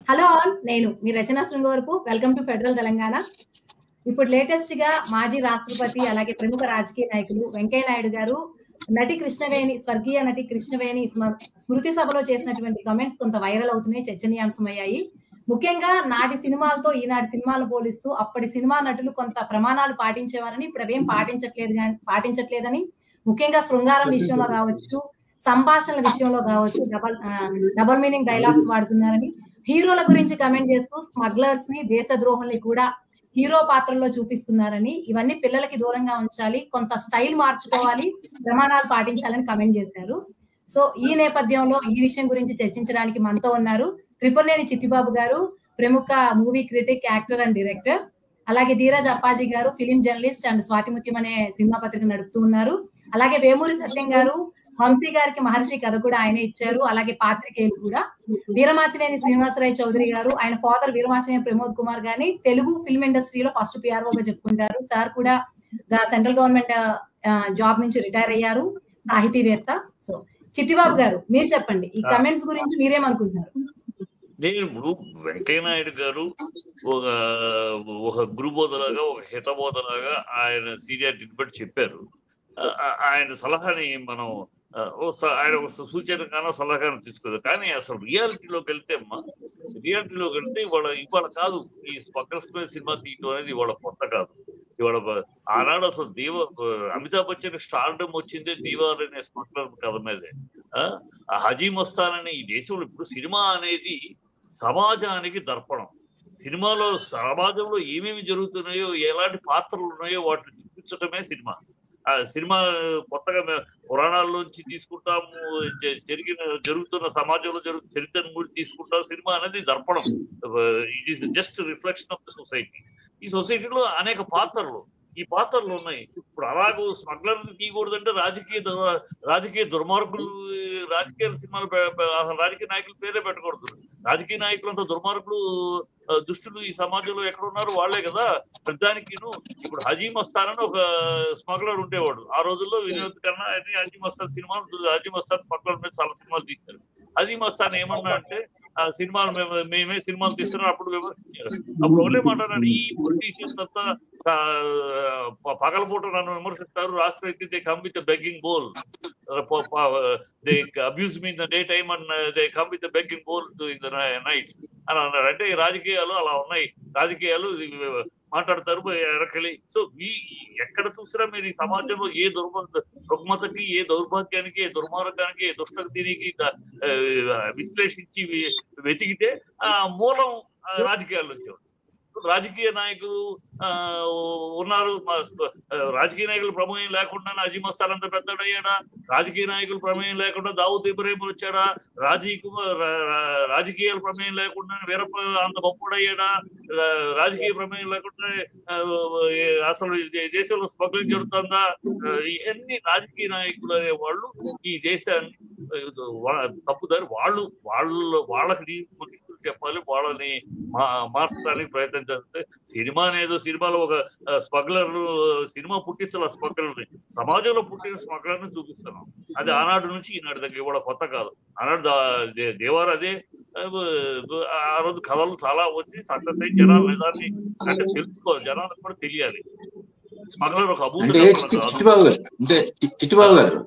Hello all, నేను మీ Rachana Srungavarapu. Welcome to federal Telangana. ఇప్పుడు లేటెస్ట్ గా మాజీ రాష్ట్రపతి అలాగే ప్రముఖ రాజకీయ నాయకులు వెంకయ్య నాయుడు గారు స్వర్గీయ నటి కృష్ణవేణి స్మృతి సభలో చేసినటువంటి కామెంట్స్ కొంత వైరల్ అవుతున్నాయి, చర్చనీయాంశమయ్యాయి. ముఖ్యంగా నాటి సినిమాలతో ఈనాటి సినిమాలు పోలిస్తూ అప్పటి సినిమా నటులు కొంత ప్రమాణాలు పాటించేవారని, ఇప్పుడు అవేం పాటించట్లేదని, ముఖ్యంగా శృంగారం విషయంలో కావచ్చు, సంభాషణల విషయంలో కావచ్చు, డబల్ మీనింగ్ డైలాగ్స్ వాడుతున్నారని, హీరోల గురించి కమెంట్ చేస్తూ స్మగ్లర్స్ ని, దేశద్రోహుల్ని కూడా హీరో పాత్రల్లో చూపిస్తున్నారని, ఇవన్నీ పిల్లలకి దూరంగా ఉంచాలి, కొంత స్టైల్ మార్చుకోవాలి, ప్రమాణాలు పాటించాలని కమెంట్ చేశారు. సో ఈ నేపథ్యంలో ఈ విషయం గురించి చర్చించడానికి మనతో ఉన్నారు త్రిపురనేని చిట్టిబాబు గారు, ప్రముఖ movie critic, actor and director. అలాగే ధీరజ్ అప్పాజీ గారు, ఫిలిం జర్నలిస్ట్ అండ్ స్వాతిముత్యం అనే సినిమా పత్రిక నడుపుతూ ఉన్నారు. అలాగే వేమూరి సత్యం గారు, వంశీ గారికి మహర్షి కథ కూడా ఆయనే ఇచ్చారు. అలాగే పాత్రికేయులు కూడా వీరమాచినేని శ్రీనివాసరావు చౌదరి గారు, ఆయన ఫాదర్ వీరమాచినేని ప్రమోద్ కుమార్ గారిని తెలుగు ఫిల్మ్ ఇండస్ట్రీలో ఫస్ట్ పిఆర్ఓగా చెప్పుకుంటారు. సార్ కూడా సెంట్రల్ గవర్నమెంట్ జాబ్ నుంచి రిటైర్ అయ్యారు, సాహితీవేత్త. సో చిట్టిబాబు గారు, మీరు చెప్పండి, ఈ కమెంట్స్ గురించి మీరేమనుకుంటున్నారు? నేను ఇప్పుడు వెంకయ్య నాయుడు గారు ఒక గురుబోధలాగా, ఒక హితబోధలాగా ఆయన సీనియారిటీని బట్టి చెప్పారు. ఆయన సలహాని మనం ఆయన ఒక సూచనగానో సలహాను తీసుకోదు. కానీ అసలు రియాలిటీలోకి వెళ్తే ఇవాళ కాదు, ఈ స్మగ్లర్స్ సినిమా తీయటం అనేది ఇవాళ కొత్త కాదు. ఇవాళ ఆనాడు అసలు అమితాబ్ బచ్చన్ స్టార్డమ్ వచ్చిందే దీవార్ అనే స్మగ్లర్ కథ మీదే. హజీ మస్తాన్ ఈ దేశంలో ఇప్పుడు సినిమా అనేది సమాజానికి దర్పణం. సినిమాలో సమాజంలో ఏమేమి జరుగుతున్నాయో, ఎలాంటి పాత్రలు ఉన్నాయో వాటిని చూపించటమే సినిమా. సినిమా కొత్తగా పురాణాల్లోంచి తీసుకుంటాము, జరుగుతున్న సమాజంలో చరిత్రను కూడా తీసుకుంటాం. సినిమా అనేది దర్పణం. It is just reflection of the society. ఈ సొసైటీలో అనేక పాత్రలు, ఈ పాత్రలు ఉన్నాయి. ఇప్పుడు అలాగూ స్మగ్లర్ తీయకూడదంటే రాజకీయ దుర్మార్గులు, రాజకీయ సినిమాలు, రాజకీయ నాయకుల పేరే పెట్టకూడదు. రాజకీయ నాయకులు అంత దుర్మార్గులు, దుష్టులు ఈ సమాజంలో ఎక్కడ ఉన్నారు? వాళ్లే కదా. ప్రతిదానికి ఇప్పుడు హజీ మస్తాన్ అని ఒక స్మగ్లర్ ఉండేవాడు. ఆ రోజుల్లో వినోద్ కన్నా హజీ మస్తాన్ హజీ మస్తాన్ స్మగ్లర్ మీద చాలా సినిమాలు తీశారు. హజీ మస్తాన్ ఏమన్నా అంటే సినిమాలు మేమే సినిమాలు తీస్తున్నాం అప్పుడు విమర్శించారు. అప్పుడు ఒకటే మాట్లాడారు, ఈ పొలిటీషియన్స్ అంతా పగలపూట నన్ను విమర్శిస్తారు, రాష్ట్ర they come with begging bowl, they abuse me in the daytime and they come with a begging bowl in the night అని అన్నారు. అంటే రాజకీయాలు అలా ఉన్నాయి, రాజకీయాలు మాట్లాడతారు ఎరకలి. సో ఎక్కడ చూసినా మీరు ఈ సమాజంలో ఏ రుగ్మతకి, ఏ దౌర్భాగ్యానికి, ఏ దుర్మార్గానికి, ఏ దుష్టగతికి విశ్లేషించి వెతికితే ఆ మూలం రాజకీయాల్లో వచ్చేవాడు. రాజకీయ నాయకులు ఉన్నారు. రాజకీయ నాయకుల ప్రమేయం లేకుండా హజీ మస్తాన్ అంత పెద్దడయ్యాడా? రాజకీయ నాయకుల ప్రమేయం లేకుండా దావూద్ ఇబ్రాహిం వచ్చాడా? రాజకీయాల ప్రమేయం లేకుండా వీరప్ప అంత గొప్పడయ్యాడా? రాజకీయ ప్రమేయం లేకుండా అసలు దేశంలో స్మగ్లింగ్ జరుగుతుందా? ఇవన్నీ రాజకీయ నాయకులు అనే వాళ్ళు ఈ దేశాన్ని తప్పుదారి వాళ్ళకి నీతులు చెప్పాలి, వాళ్ళని మార్చడానికి ప్రయత్నం చేస్తే సినిమా అనేది సినిమాలో ఒక స్మగ్లర్ సినిమా పుట్టించాలి. స్మగ్లర్ని సమాజంలో పుట్టిన స్మగ్లర్ని చూపిస్తున్నాం. అది ఆనాడు నుంచి ఈనాడు దగ్గర కూడా కొత్త కాదు. ఆనాడు దేవారు అదే. ఆ రోజు కథలు చాలా వచ్చి సక్సెస్ అయ్యి జనాలు నిజాన్ని అంటే తెలుసుకోవాలి, జనాలకు కూడా తెలియాలి. స్మగ్లర్ ఒక చిట్టిబాబు గారు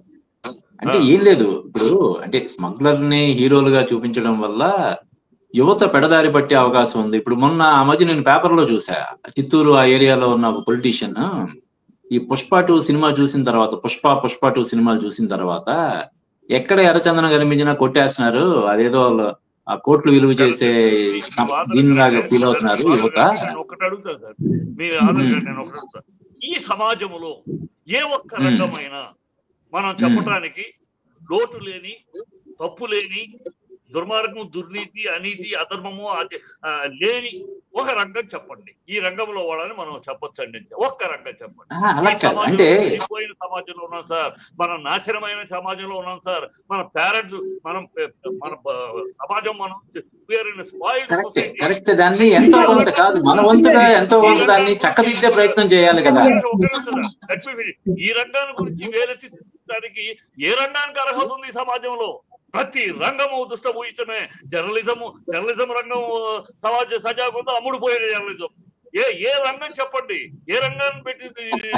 అంటే ఏం లేదు, ఇప్పుడు అంటే స్మగ్లర్ ని హీరోలుగా చూపించడం వల్ల యువత పెడదారి పట్టే అవకాశం ఉంది. ఇప్పుడు మొన్న ఆ మధ్య నేను పేపర్లో చూసా, చిత్తూరు ఆ ఏరియాలో ఉన్న ఒక పొలిటీషియన్ ఈ పుష్ప 2 సినిమా చూసిన తర్వాత, పుష్ప 2 సినిమాలు చూసిన తర్వాత ఎక్కడ ఎర్రచందనం కనిపించినా కొట్టేస్తున్నారు, అదేదో ఆ కోట్లు విలువ చేసే దీనిలాగా ఫీల్ అవుతున్నారు యువత. ఒకటి అడుగుతా సార్, మీరు నేను ఒకటి అడుగుతా, ఈ సమాజంలో ఏ ఒక్క రంగమైనా మనం చెప్పడానికి లోటు లేని, తప్పు లేని, దుర్మార్గం, దుర్నీతి, అనీతి, అధర్మము లేని ఒక రంగం చెప్పండి. ఈ రంగంలో వాళ్ళని మనం చెప్పొచ్చండి. ఒక్క రంగం చెప్పండి. పోయిన సమాజంలో ఉన్నాం సార్, మనం నాశనమైన సమాజంలో ఉన్నాం సార్. మన పేరెంట్స్, మన సమాజం, మనం దాన్ని ఎంతో కొంత కాదు, మన వంతుగా ఎంతో కొంత దాన్ని చక్కదిద్దే ప్రయత్నం చేయాలి కదా. ఈ రంగాన్ని గురించి వేలెత్తి చూపించడానికి ఏ రంగానికి అర్హత ఉంది ఈ సమాజంలో? ప్రతి రంగము దుష్టభూయిష్టమే. జర్నలిజం రంగం సజాగుందో అమ్ముడు పోయే జర్నలిజం. ఏ రంగం చెప్పండి, ఏ రంగాన్ని పెట్టి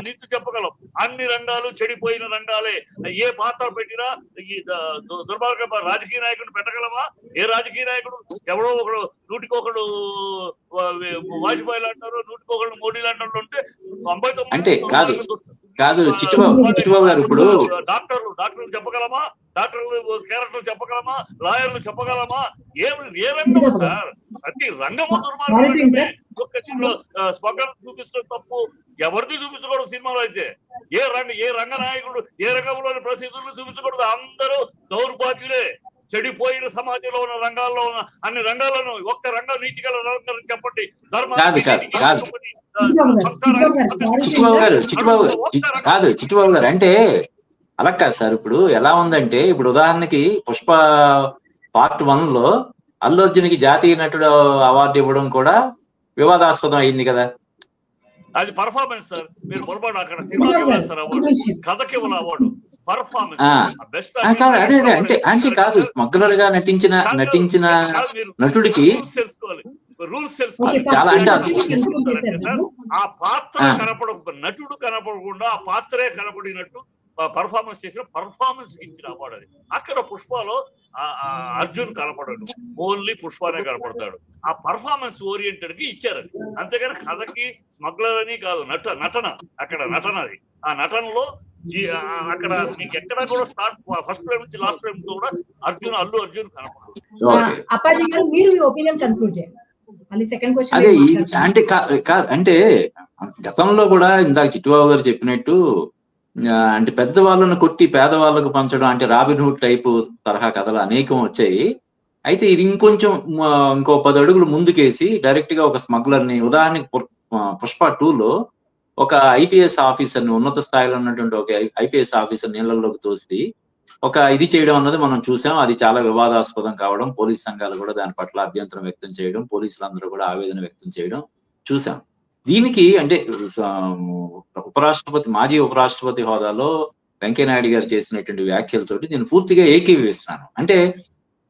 నీతి చెప్పగలం? అన్ని రంగాలు చెడిపోయిన రంగాలే. ఏ పాత్ర పెట్టినా ఈ దుర్మార్గ రాజకీయ నాయకుడు పెట్టగలమా? ఏ రాజకీయ నాయకుడు? ఎవడో ఒకడు, నూటికొకడు వాజ్పేయి అంటారు, నూటికొకడు మోడీ అంటారు ఉంటే 99 అంటే కాదు చిట్టుబాబు గారు, ఇప్పుడు డాక్టర్లు చెప్పగలమా? డాక్టర్లు క్యారెక్టర్ చెప్పగలమా? లాయర్లు చెప్పగలమా? ఏ రంగం సార్? ప్రతి రంగము దుర్మార్గమే. స్పగం చూపిస్తున్న తప్పు ఎవరిది చూపించకూడదు సినిమాలో అయితే. ఏ రంగ నాయకుడు ఏ రంగంలోని ప్రసిద్ధులు చూపించకూడదు. అందరూ దౌర్భాగ్యులే. చెడిపోయిన సమాజంలో ఉన్న రంగాల్లో ఉన్న అన్ని రంగాలను ఒక్క రంగం నీతి గల రంగం చెప్పండి. చిట్టుబాబు గారు అంటే అలా కాదు సార్. ఇప్పుడు ఎలా ఉందంటే, ఇప్పుడు ఉదాహరణకి పుష్ప పార్ట్ 1 లో అల్లు అర్జున్కి జాతీయ నటుడు అవార్డు ఇవ్వడం కూడా వివాదాస్పదం అయింది కదా. అది పర్ఫార్మెన్స్ సార్. మీరు పొరపాటు అక్కడ సినిమాకి ఇవ్వాలి సార్ అవార్డు, కథకి ఇవ్వాలి అవార్డు. పర్ఫార్మెన్స్ అంటే కాదు, స్మగ్లర్ గా నటించిన నటుడికి తెలుసుకోవాలి, రూల్స్ చాలా అంటే ఆ పాత్ర నటుడు కనపడకుండా ఆ పాత్రే కనపడినట్టు పర్ఫార్మెన్స్ చేసిన పర్ఫార్మెన్స్ ఇచ్చిన అవార్డు అది. అక్కడ పుష్పలో అర్జున్ కనపడడు, ఓన్లీ పుష్పనే కనపడతాడు. ఆ పర్ఫార్మెన్స్ ఓరియంటెడ్ కి ఇచ్చారు. అంతేగాని కథకి స్మగ్లర్ అని కాదు, నటన అక్కడ నటన అది. ఆ నటనలో అక్కడ మీకు ఎక్కడ కూడా స్టార్ట్ ఫస్ట్ ఫ్రేమ్ నుంచి లాస్ట్ ఫ్రేమ్ కూడా అల్లు అర్జున్ కనపడదు. అంటే గతంలో కూడా ఇందాక చిట్టుబాబు గారు చెప్పినట్టు, అంటే పెద్దవాళ్ళను కొట్టి పేదవాళ్ళకు పంచడం, అంటే రాబిన్ హుడ్ టైపు తరహా కథలు అనేకం వచ్చాయి. అయితే ఇది ఇంకో 10 అడుగులు ముందుకేసి డైరెక్ట్ గా ఒక స్మగ్లర్ ని, ఉదాహరణకి పుష్ప 2లో ఒక ఐపీఎస్ ఆఫీసర్ని, ఉన్నత స్థాయిలో ఉన్నటువంటి ఒక ఐపీఎస్ ఆఫీసర్ నీళ్ళలోకి తోసి ఒక ఇది చేయడం అన్నది మనం చూసాం. అది చాలా వివాదాస్పదం కావడం, పోలీస్ సంఘాలు కూడా దాని పట్ల అభ్యంతరం వ్యక్తం చేయడం, పోలీసులందరూ కూడా ఆవేదన వ్యక్తం చేయడం చూసాం. దీనికి అంటే మాజీ ఉపరాష్ట్రపతి హోదాలో వెంకయ్యనాయుడు గారు చేసినటువంటి వ్యాఖ్యలతోటి నేను పూర్తిగా ఏకీభవిస్తున్నాను. అంటే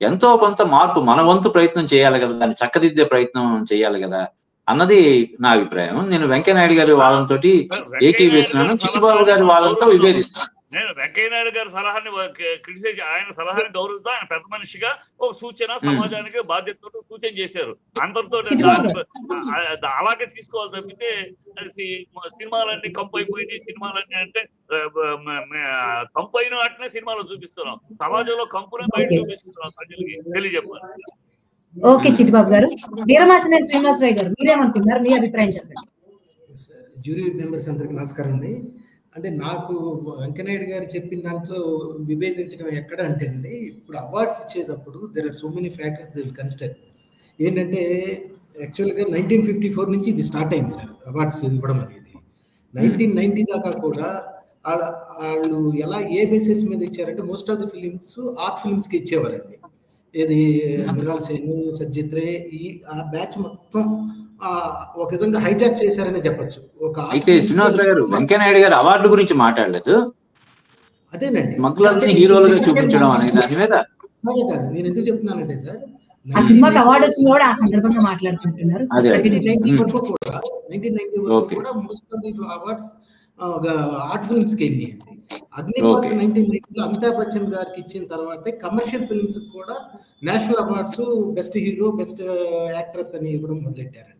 ఎంతో కొంత మార్పు మన వంతు ప్రయత్నం చేయాలి కదా, దాన్ని చక్కదిద్దే ప్రయత్నం చేయాలి కదా అన్నది నా అభిప్రాయం. నేను వెంకయ్యనాయుడు గారి వాదనతో ఏకీభవిస్తున్నాను, చిట్టుబాబు గారి వాదనతో విభేదిస్తున్నాను. నేను వెంకయ్యనాయుడు గారి సలహాన్ని క్రిటిసైజ్, ఆయన సలహాన్ని గౌరవిస్తూ ఆయన పెద్ద మనిషిగా ఒక సూచన సమాజానికి బాధ్యతతో సూచన చేశారు. అందరితో అలాగే తీసుకోవాలి తప్పితే సినిమాలన్నీ కంపు అయిపోయినాయి, సినిమాలన్నీ అంటే కంపు అయిన వాటినే సినిమాలో చూపిస్తున్నాం, సమాజంలో కంపునే బయట చూపిస్తున్నాం ప్రజలకి తెలియజెప్పాలి. ఓకే చిట్టిబాబు గారు. వీరమాచినేని శ్రీనివాసరావు గారు మీరేమంటున్నారు, మీ అభిప్రాయం చెప్పండి. జ్యూరీ మెంబర్స్ అందరికి నమస్కారం అండి. అంటే నాకు వెంకయ్యనాయుడు గారు చెప్పిన దాంట్లో విభేదించడం ఎక్కడ అంటే అండి, ఇప్పుడు అవార్డ్స్ ఇచ్చేటప్పుడు there are so many factors they will consider. ఏంటంటే యాక్చువల్గా 1954 నుంచి ఇది స్టార్ట్ అయింది సార్ అవార్డ్స్ ఇవ్వడం అనేది. 1990 దాకా కూడా వాళ్ళు ఎలా ఏ బేసిస్ మీద ఇచ్చారంటే, most of the films art ఫిల్మ్స్కి ఇచ్చేవారండి. ఏది మృణాల్ సేన్, సజ్జిత్ రే, ఆ బ్యాచ్ మొత్తం ఒక విధంగా హైజాక్ చేశారని చెప్పొచ్చు. అయితే శ్రీనివాసరావు గారు వెంకయ్యనాయుడు గారు అవార్డు గురించి మాట్లాడలేదు. అదేనండి, స్మగ్లర్స్ని హీరోలుగా చూపించడం అనేది దాని మీద అదే కాదు. నేను ఎందుకు చెప్తున్నానంటే సార్, ఆ సినిమాకి అవార్డు వచ్చింది కూడా ఆ సందర్భంగా మాట్లాడుకుంటున్నారు. 1990 వరకు కూడా most of the awards art films కి వెళ్ళినాయండి. అగ్నిపథ్ 1990లో అమితాబ్ బచ్చన్ గారికి ఇచ్చిన తర్వాతే కమర్షియల్ ఫిల్మ్స్ కూడా national awards best hero, best actress అని ఇవ్వడం మొదలెట్టారండి.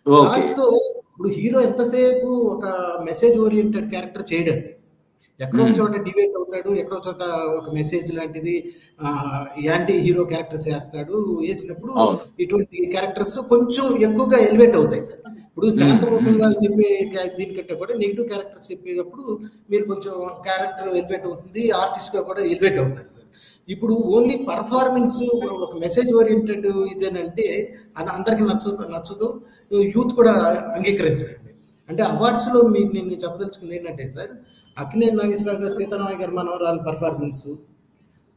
దాంతో ఇప్పుడు హీరో ఎంతసేపు ఒక మెసేజ్ ఓరియంటెడ్ క్యారెక్టర్ చేయడండి, ఎక్కడో చోట డిబేట్ అవుతాడు, ఎక్కడో చోట ఒక మెసేజ్ లాంటిది యాంటీ హీరో క్యారెక్టర్స్ వేస్తాడు. వేసినప్పుడు ఇటువంటి క్యారెక్టర్స్ కొంచెం ఎక్కువగా ఎలివేట్ అవుతాయి సార్. ఇప్పుడు శాంతముఖంగా చెప్పే దీనికంటే కూడా నెగిటివ్ క్యారెక్టర్స్ చెప్పేటప్పుడు మీరు కొంచెం క్యారెక్టర్ ఎలివేట్ అవుతుంది, ఆర్టిస్ట్ గా కూడా ఎలివేట్ అవుతారు సార్. ఇప్పుడు ఓన్లీ పర్ఫార్మెన్స్ ఒక మెసేజ్ ఓరియంటెడ్ ఇదేనంటే అందరికి నచ్చదు, యూత్ కూడా అంగీకరించరండి. అంటే అవార్డ్స్ లో మీకు నేను చెప్పదలుచుకుంది ఏంటంటే సార్, అక్కినేని నాగేశ్వరరావు గారు సీతారామయ్య గారి మనవరాలు పర్ఫార్మెన్స్,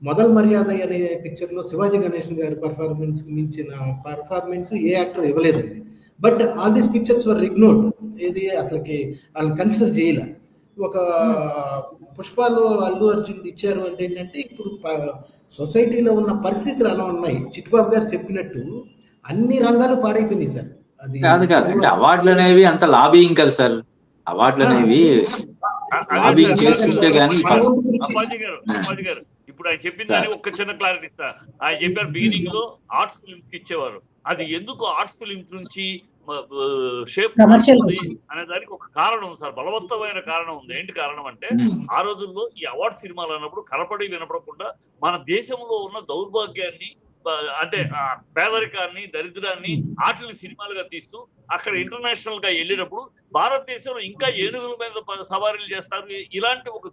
మొదల్ మర్యాద అనే పిక్చర్ లో శివాజీ గణేశన్ గారి పర్ఫార్మెన్స్ మించిన పర్ఫార్మెన్స్ ఏ యాక్టర్ ఇవ్వలేదండి. But all these pictures were ignored. ఇది అసలుకి వాళ్ళని కన్సిడర్ చేయలే. ఒక పుష్పాలు అల్లు అర్జున్ ఇచ్చారు అంటే ఏంటంటే ఇప్పుడు సొసైటీలో ఉన్న పరిస్థితులు అలా ఉన్నాయి. చిట్టుబాబు గారు చెప్పినట్టు అన్ని రంగాలు పాడైపోయినాయి సార్. అది కాదు అంటే అవార్డులు అనేవి అంత లాబింగ్ కదా సార్, అవార్డులు అనేవి లాబింగ్ చేస్తుంటే కానీ. అప్పాజీ గారు ఇప్పుడు ఆయన చెప్పిందని ఒక చిన్న క్లారిటీ ఇస్తా. ఆయన చెప్పారు బిగినింగ్ లో ఆర్ట్స్ ఫిల్మ్స్ కి ఇచ్చేవారు. అది ఎందుకు ఆర్ట్స్ ఫిల్మ్స్ నుంచి షేప్ అనే దానికి ఒక కారణం ఉంది సార్, బలవంతమైన కారణం ఉంది. ఏంటి కారణం అంటే ఆ రోజుల్లో ఈ అవార్డ్ సినిమాలు అన్నప్పుడు కనపడి వినపడకుండా మన దేశంలో ఉన్న దౌర్భాగ్యాన్ని, అంటే పేదరికాన్ని, దరిద్రాన్ని వాటిని సినిమాలుగా తీస్తూ అక్కడ ఇంటర్నేషనల్ గా వెళ్ళినప్పుడు భారతదేశంలో ఇంకా ఏనుగుల మీద సవారీలు చేస్తారు, ఇలాంటి ఒక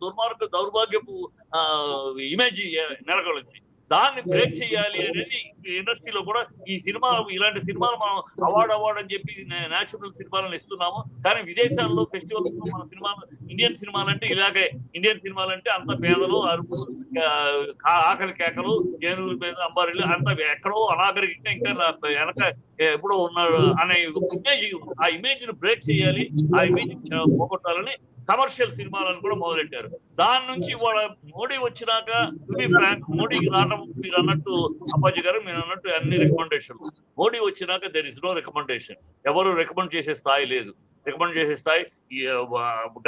దౌర్భాగ్యపు ఇమేజ్ నెలకొల్పింది. దాన్ని బ్రేక్ చేయాలి అనేది ఇండస్ట్రీలో కూడా ఈ సినిమా, ఇలాంటి సినిమాలు మనం అవార్డు అని చెప్పి నేచురల్ సినిమాలను ఇస్తున్నాము. కానీ విదేశాల్లో ఫెస్టివల్స్ లో మన సినిమాలు, ఇండియన్ సినిమాలు అంటే ఇలాగే, ఇండియన్ సినిమాలు అంటే అంత పేదలు, అరుపులు, ఆకలి కేకలు, ఏనుగుల మీద అంబారీలు, అంత ఎక్కడో అనాగరికంగా ఇంకా వెనక ఎప్పుడో ఉన్నాడు అనే ఇమేజ్, ఆ ఇమేజ్ ను బ్రేక్ చేయాలి, ఆ ఇమేజ్ పోగొట్టాలని కమర్షియల్ సినిమాలను కూడా మొదలెట్టారు. దాని నుంచి వాళ్ళ మోడీ వచ్చినాక, టు బి ఫ్రాంక్, మోడీకి రావడం మీరు అన్నట్టు అప్పాజీ గారు మీరు అన్నట్టు అన్ని రికమెండేషన్, మోడీ వచ్చినాక దేర్ ఇస్ నో రికమెండేషన్. ఎవరు రికమెండ్ చేసే స్థాయి లేదు. రికమెండ్ చేసే స్థాయి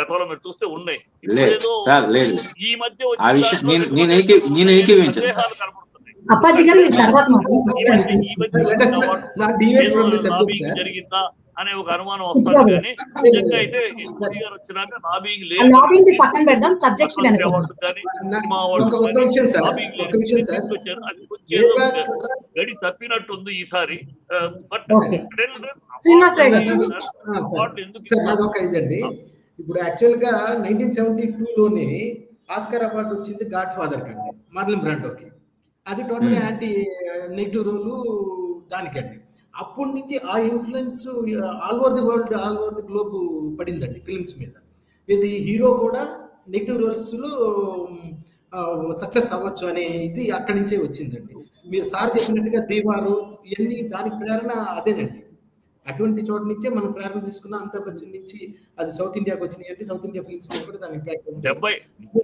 గతంలో మీరు చూస్తే ఉన్నాయి. ఈ మధ్య జరిగిందా అనే ఒక అనుమానం వస్తుంది. కానీ నిజంగా అయితే వచ్చినాక లాబింగ్ లేదు. గడి తప్పినట్టుంది ఈసారి. బట్ ఇదండి, ఇప్పుడు యాక్చువల్ గా 1972లోనే ఆస్కార్ అవార్డు వచ్చింది గాడ్ ఫాదర్ కండి, మార్లన్ బ్రాండోకి. అది టోటల్ యాంటీ నెగిటివ్ రోల్ దానికండి. అప్పటి నుంచి ఆ influence all over the world, all over the globe పడిందండి ఫిల్మ్స్ మీద. ఇది హీరో కూడా నెగిటివ్ రోల్స్ లో సక్సెస్ అవ్వచ్చు అనే ఇది అక్కడి నుంచే వచ్చిందండి. మీరు సార్ చెప్పినట్టుగా దీవారు ఇవన్నీ దానికి ప్రేరణ అదేనండి. అటువంటి చోట నుంచే మనం ప్రేరణ తీసుకున్న అమితాబ్ బచ్చన్ నుంచి అది సౌత్ ఇండియాకి వచ్చినాయి అంటే సౌత్ ఇండియా ఫిల్మ్స్ కూడా దాని ఇంపాక్ట్.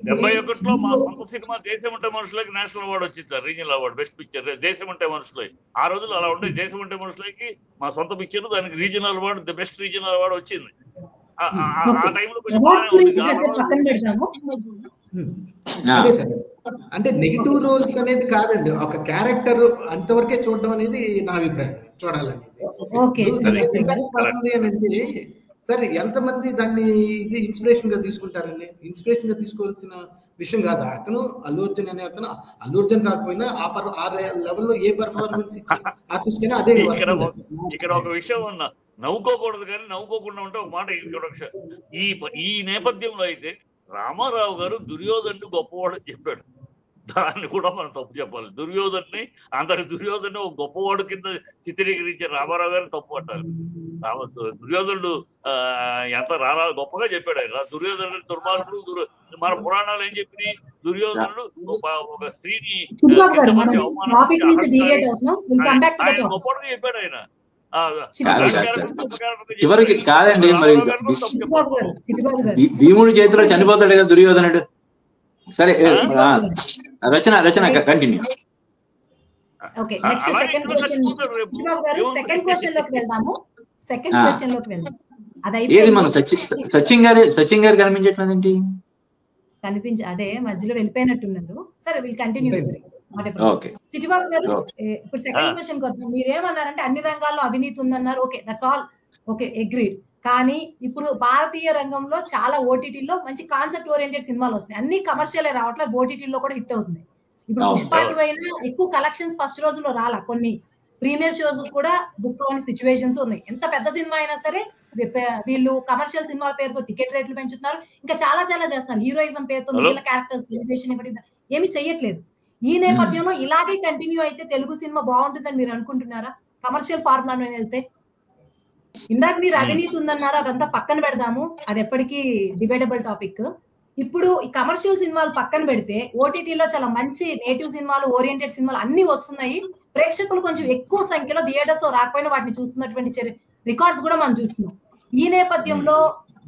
71లో మా సొంత సినిమా దేశం ఉంటే మనుషులకి నేషనల్ అవార్డు వచ్చింది sir, regional award best picture దేశం ఉంటే మనుషులు. ఆ రోజులు అలా ఉండే, దేశం ఉంటే మనుషులకి మా సొంత పిక్చర్ దానికి regional award, the best regional award వచ్చింది. ఆ టైంలో అదే సార్, అంటే నెగిటివ్ రోల్స్ అనేది కాదండి, ఒక క్యారెక్టర్ అంతవరకే చూడడం అనేది నా అభిప్రాయం, చూడాలనేది. అంటే సరే ఎంతమంది దాన్ని ఇది ఇన్స్పిరేషన్ గా తీసుకుంటారండి? ఇన్స్పిరేషన్ గా తీసుకోవాల్సిన విషయం కాదు. అతను అల్లు అర్జున్ అనే అతను అల్లు అర్జున్ కాకపోయినా ఆ లెవెల్లో ఏ పర్ఫార్మెన్స్ ఇచ్చి ఆర్టిస్ట్ అయినా అదే వస్తుంది. ఇక్కడ ఒక విషయం ఉన్నా నవ్వుకోకూడదు, కానీ నవ్వుకోకుండా ఉంటే ఒక మాట ఇంట్రొడక్షన్. ఈ నేపథ్యంలో అయితే రామారావు గారు దుర్యోధనుడు గొప్పవాడు అని చెప్పాడు. దాన్ని కూడా మనం తప్పు చెప్పాలి. దుర్యోధను ఒక గొప్పవాడు కింద చిత్రీకరించే రామారావు గారిని తప్పు పట్టాలి. దుర్యోధనుడు ఎంత గొప్పగా చెప్పాడు ఆయన. దుర్యోధనుడు దుర్మార్గుడు. మన పురాణాలు ఏం చెప్పినాయి? దుర్యోధనుడు ఒక స్త్రీని గొప్పవాడుగా చెప్పాడు ఆయన. చివరికి కాదండి, మరి భీముడి చేతిలో చనిపోతాడు కదా దుర్యోధనుడు. సరే రచన కంటిన్యూ. ఏది మన సచిన్ గారు కనిపించట్లేదేంటి? అదే మధ్యలో వెళ్ళిపోయినట్టున్నారు. సరే వీళ్ళు కంటిన్యూ. చిట్టిబాబు గారు ఇప్పుడు సెకండ్ క్వశ్చన్ కి వద్దాం. మీరేమన్నారంటే అన్ని రంగాల్లో అవినీతి ఉందన్నారు. Okay, that's all okay, agreed. కానీ ఇప్పుడు భారతీయ రంగంలో చాలా ఓటీటీలో మంచి కాన్సెప్ట్ ఓరియంటెడ్ సినిమాలు వస్తాయి. అన్ని కమర్షియల్ రావట్లేదు, ఓటీటీలో కూడా హిట్ అవుతుంది. ఇప్పుడు పుష్పాటి అయినా ఎక్కువ కలెక్షన్స్ ఫస్ట్ రోజులో రాలా, కొన్ని ప్రీమియర్ షోస్ కూడా బుక్ లోని సిచ్యువేషన్స్ ఉన్నాయి. ఎంత పెద్ద సినిమా అయినా సరే వీళ్ళు కమర్షియల్ సినిమాల పేరుతో టికెట్ రేట్లు పెంచుతున్నారు, ఇంకా చాలా చేస్తున్నారు. హీరోయిజం పేరుతో మిగిలిన క్యారెక్టర్స్ ఎలివేషన్ ఇవ్వడం ఏమి చెయ్యట్లేదు. ఈ నేపథ్యంలో ఇలాగే కంటిన్యూ అయితే తెలుగు సినిమా బాగుంటుందని మీరు అనుకుంటున్నారా? కమర్షియల్ ఫార్ములా వెళ్తే ఇందాక మీరు అవినీతి ఉందన్నారు, అదంతా పక్కన పెడదాము, అది ఎప్పటికీ డిబేటబుల్ టాపిక్. ఇప్పుడు ఈ కమర్షియల్ సినిమాలు పక్కన పెడితే ఓటీటీలో చాలా మంచి నేటివ్ సినిమాలు, ఓరియంటెడ్ సినిమాలు అన్ని వస్తున్నాయి. ప్రేక్షకులు కొంచెం ఎక్కువ సంఖ్యలో థియేటర్స్ లో రాకపోయినా వాటిని చూస్తున్నటువంటి రికార్డ్స్ కూడా మనం చూస్తున్నాం. ఈ నేపథ్యంలో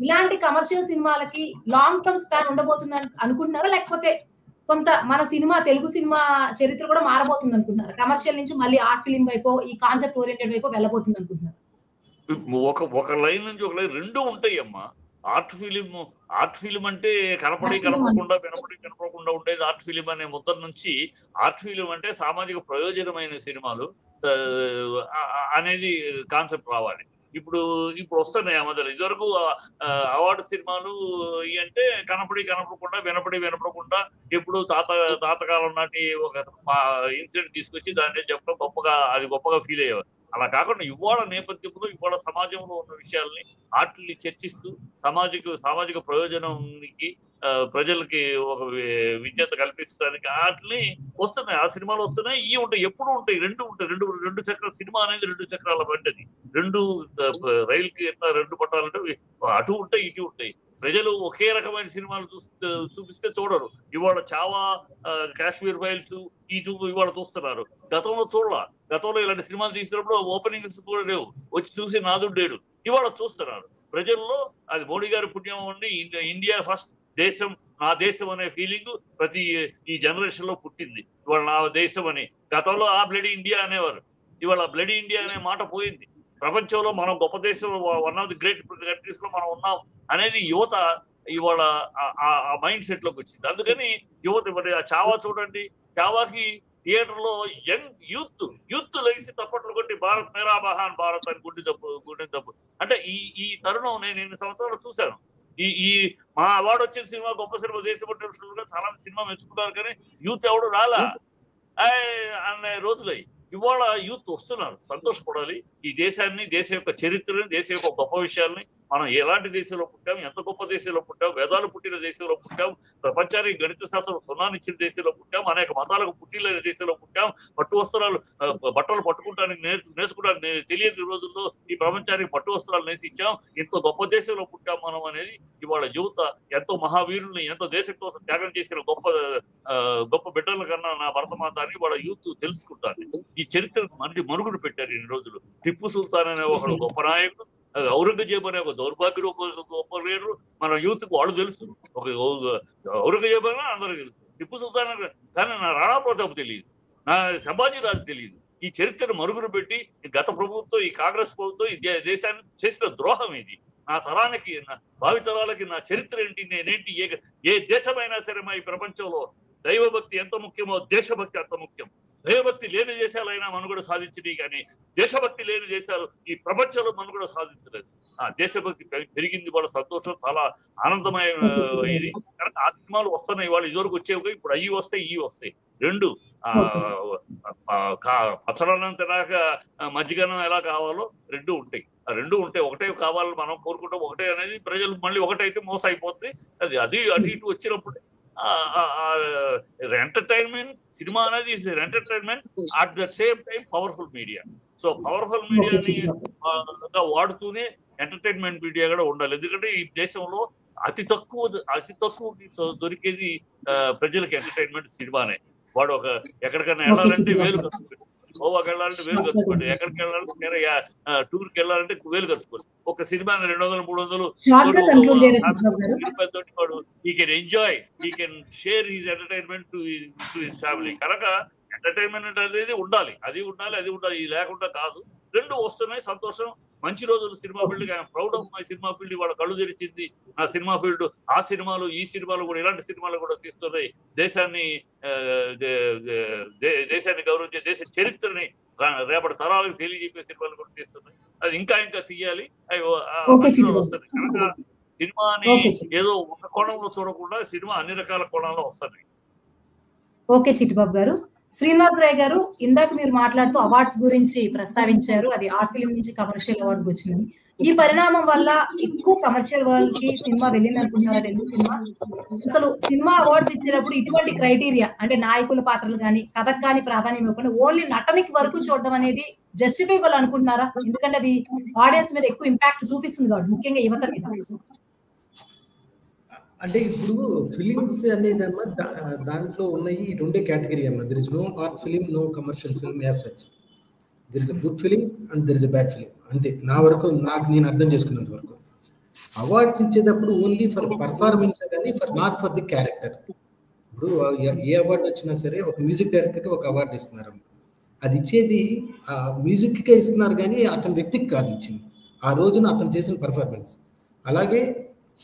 ఇలాంటి కమర్షియల్ సినిమాలకి లాంగ్ టర్మ్ స్పాన్ ఉండబోతుంది అనుకుంటున్నారా, లేకపోతే కొంత మన సినిమా తెలుగు సినిమా చరిత్ర కూడా మారబోతుంది అనుకుంటున్నారు? కమర్షియల్ నుంచి మళ్ళీ ఆర్ట్ ఫిలిం వైపు, ఈ కాన్సెప్ట్ ఓరియంటెడ్ వైపు వెళ్ళబోతుంది అనుకుంటున్నారు? ఒక లైన్ నుంచి ఒక లైన్ రెండు ఉంటాయి అమ్మా. ఆర్ట్ ఫిలిం అంటే కనపడకుండా వినపడకుండా ఉండేది ఆర్ట్ ఫిలిం అనే ముద్ర నుంచి ఆర్ట్ ఫిలిం అంటే సామాజిక ప్రయోజనమైన సినిమాలు అనేది కాన్సెప్ట్ రావాలి. ఇప్పుడు వస్తున్నాయి ఆ మధ్యలో. ఇదివరకు అవార్డు సినిమాలు అంటే కనపడకుండా వినపడకుండా ఎప్పుడు తాతకాలం నాటి ఒక ఇన్సిడెంట్ తీసుకొచ్చి దాన్ని చెప్పడం గొప్పగా ఫీల్ అయ్యేవారు. అలా కాకుండా ఇవాళ నేపథ్యంలో ఇవాళ సమాజంలో ఉన్న విషయాల్ని ఆటల్ని చర్చిస్తూ సామాజిక ప్రయోజనానికి ప్రజలకి ఒక విజ్ఞత కల్పించడానికి ఆటల్ని వస్తున్నాయి. ఆ సినిమాలు వస్తున్నాయి, ఇవి ఉంటాయి, ఎప్పుడు ఉంటాయి, రెండు చక్రాల సినిమా అనేది 2 చక్రాల బండి. రైలుకి ఎట్లా 2 పట్టాలంటే అటు ఉంటాయి ఇటు ఉంటాయి. ప్రజలు ఒకే రకమైన సినిమాలు చూపిస్తే చూడరు. ఇవాళ చావా, కాశ్మీర్ ఫైల్స్ ఇవాళ చూస్తున్నారు. గతంలో ఇలాంటి సినిమాలు తీసినప్పుడు ఓపెనింగ్స్ కూడా లేవు, వచ్చి చూసి నాదుండేడు. ఇవాళ చూస్తున్నారు ప్రజల్లో. అది మోడీ గారి పుణ్యం ఉండి ఇండియా ఫస్ట్, దేశం నా దేశం అనే ఫీలింగ్ ప్రతి ఈ జనరేషన్ లో పుట్టింది. ఇవాళ నా దేశం అని. గతంలో ఆ బ్లడీ ఇండియా అనేవారు, ఇవాళ బ్లడీ ఇండియా అనే మాట పోయింది. ప్రపంచంలో మనం గొప్ప దేశంలో, one of the great countries లో మనం ఉన్నాం అనేది యువత ఇవాళ ఆ మైండ్ సెట్ లోకి వచ్చింది. అందుకని యువత మరి ఆ చావా చూడండి, చావాకి థియేటర్ లో యంగ్ యూత్ లెగిసి తప్పట్లు కొట్టి భారత్ మేరా మహాన్ భారత్ అని గుండె తప్పు అంటే ఈ తరుణం నేను 8 సంవత్సరాలు చూశాను. ఈ మా అవార్డు వచ్చిన సినిమా గొప్ప సినిమా, దేశపట్టిన చాలా సినిమా మెచ్చుకున్నారు, కానీ యూత్ ఎవడు రాలా అనే రోజులై. ఇవాళ యూత్ వస్తున్నారు, సంతోషపడాలి. ఈ దేశాన్ని, దేశం యొక్క చరిత్రని, దేశం యొక్క గొప్ప విషయాల్ని, మనం ఎలాంటి దేశంలో పుట్టాం, ఎంత గొప్ప దేశంలో పుట్టాం, వేదాలు పుట్టిన దేశంలో పుట్టాం, ప్రపంచానికి గణిత శాస్త్రం సున్నానిచ్చిన దేశంలో పుట్టాం, అనేక మతాలకు పుట్టిన దేశంలో పుట్టాం, పట్టు వస్త్రాలు బట్టలు పట్టుకుంటానికి నేర్చుకోవడానికి తెలియని రోజుల్లో ఈ ప్రపంచానికి పట్టు వస్త్రాలు నేసి ఇచ్చాం. ఎంతో గొప్ప దేశంలో పుట్టాం మనం అనేది ఇవాళ యువత, ఎంతో మహావీరుల్ని, ఎంతో దేశం కోసం త్యాగం చేసిన గొప్ప బిడ్డల కన్నా నా భరతమాత అని వాళ్ళ యూత్ తెలుసుకుంటారు. ఈ చరిత్ర మరుగున పెట్టారు ఇన్ని రోజులు. టిప్పు సుల్తాన్ అనే ఒకడు గొప్ప నాయకుడు, ఔరంగజేబు అనే ఒక దౌర్భాగ్యుడు గొప్ప లీడరు. మన యూత్ కు వాళ్ళు తెలుసు. ఒక ఔరంగజేబు అని అందరూ తెలుసు, టిప్పు సుల్తాన్ కానీ నా రాణా ప్రతాప్ తెలియదు, నా సంభాజీ రాజు తెలియదు. ఈ చరిత్రను మరుగున పెట్టి గత ప్రభుత్వం, ఈ కాంగ్రెస్ ప్రభుత్వం ఈ దేశాన్ని చేసిన ద్రోహం ఇది. నా తరానికి, నా భావితరాలకి నా చరిత్ర ఏంటి, నేనేంటి, ఏ దేశమైనా సరే మా ఈ ప్రపంచంలో దైవభక్తి ఎంత ముఖ్యమో దేశభక్తి అంత ముఖ్యం. దైవభక్తి లేని దేశాలైనా మనుగడ సాధించినాయి, కానీ దేశభక్తి లేని దేశాలు ఈ ప్రపంచంలో మనుగడ సాధించలేదు. ఆ దేశభక్తి పెరిగింది, వాళ్ళ సంతోషం చాలా ఆనందమైన ఇది. కనుక ఆ సినిమాలు వస్తున్నాయి. వాళ్ళు ఇదివరకు వచ్చేవి, ఇప్పుడు అవి వస్తాయి, ఇవి వస్తాయి. రెండు పచ్చడన్నం తినాక మజ్జిగన్నం ఎలా కావాలో రెండు ఉంటాయి. ఆ రెండు ఉంటాయి. ఒకటే కావాలని మనం కోరుకుంటాం, ఒకటే అనేది ప్రజలు మళ్ళీ ఒకటైతే మోసం అయిపోతుంది. అది అటు ఇటు వచ్చినప్పుడు ఎంటర్టైన్మెంట్ సినిమా అనేది entertainment at the same time powerful media. So powerful మీడియాని వాడుతూనే ఎంటర్టైన్మెంట్ మీడియా కూడా ఉండాలి. ఎందుకంటే ఈ దేశంలో అతి తక్కువ దొరికేది ప్రజలకు ఎంటర్టైన్మెంట్ సినిమానే. వాడు ఎక్కడికైనా వెళ్ళాలంటే వేలు ఖర్చు పెట్టి, గోవాకి వెళ్ళాలంటే వేలు ఖర్చు పెట్టి, ఎక్కడికి వెళ్ళాలంటే టూర్కి వెళ్ళాలంటే వేలు ఖర్చు పెట్టి, ఒక సినిమాని 200-300 వాడు he can enjoy, he can share his entertainment to his family. కనుక ఎంటర్టైన్మెంట్ అనేది ఉండాలి, అది ఉండాలి. ఇది లేకుండా కాదు. రెండు వస్తున్నాయి, సంతోషం. మంచి రోజులు cinema field. Proud of my cinema field. వాళ్ళ కళ్ళు తెరిచింది నా సినిమా ఫీల్డ్. ఆ సినిమాలు, ఈ సినిమాలు కూడా, ఇలాంటి సినిమాలు కూడా తీస్తున్నాయి. దేశాన్ని గౌరవించే, దేశ చరిత్రని రేపటి తరాలకు తెలియజెప్పే సినిమాలు కూడా తీస్తున్నాయి. అది ఇంకా తీయాలి, వస్తుంది. కనుక సినిమాని ఏదో ఒక కోణంలో చూడకుండా సినిమా అన్ని రకాల కోణంలో వస్తుంది. ఓకే చిట్టిబాబు గారు. శ్రీనివాస్ రాయ్ గారు, ఇందాక మీరు మాట్లాడుతూ అవార్డ్స్ గురించి ప్రస్తావించారు. అది ఆర్ట్ ఫిలిం నుంచి కమర్షియల్ అవార్డ్స్ వచ్చింది. ఈ పరిణామం వల్ల ఎక్కువ కమర్షియల్ వరల్డ్ కి సినిమా వెళ్ళింది అనుకుంటున్నారా? తెలుగు సినిమా అసలు సినిమా అవార్డ్స్ ఇచ్చినప్పుడు ఇటువంటి క్రైటీరియా, అంటే నాయకుల పాత్రలు కానీ కథకు కానీ ప్రాధాన్యం ఇవ్వకుండా ఓన్లీ నటనకి వరకు చూడడం అనేది జస్టిఫైబుల్ అనుకుంటున్నారా? ఎందుకంటే అది ఆడియన్స్ మీద ఎక్కువ ఇంపాక్ట్ చూపిస్తుంది కాబట్టి, ముఖ్యంగా యువత మీద. అంటే ఇప్పుడు ఫిలిమ్స్ అనేది దాంట్లో ఉన్నాయి రెండే కేటగిరీ అమ్మా. There is no art film, no commercial film as such. There is a good film and there is a bad film. అంతే నా వరకు, నేను అర్థం చేసుకున్నంత వరకు. అవార్డ్స్ ఇచ్చేటప్పుడు ఓన్లీ ఫర్ పర్ఫార్మెన్స్ కానీ నాట్ ఫర్ ది క్యారెక్టర్. ఇప్పుడు ఏ అవార్డు వచ్చినా సరే ఒక మ్యూజిక్ డైరెక్టర్కి ఒక అవార్డు ఇస్తున్నారు, అది ఇచ్చేది ఆ మ్యూజిక్కే ఇస్తున్నారు కానీ అతని వ్యక్తికి కాదు ఇచ్చింది, ఆ రోజున అతను చేసిన పర్ఫార్మెన్స్. అలాగే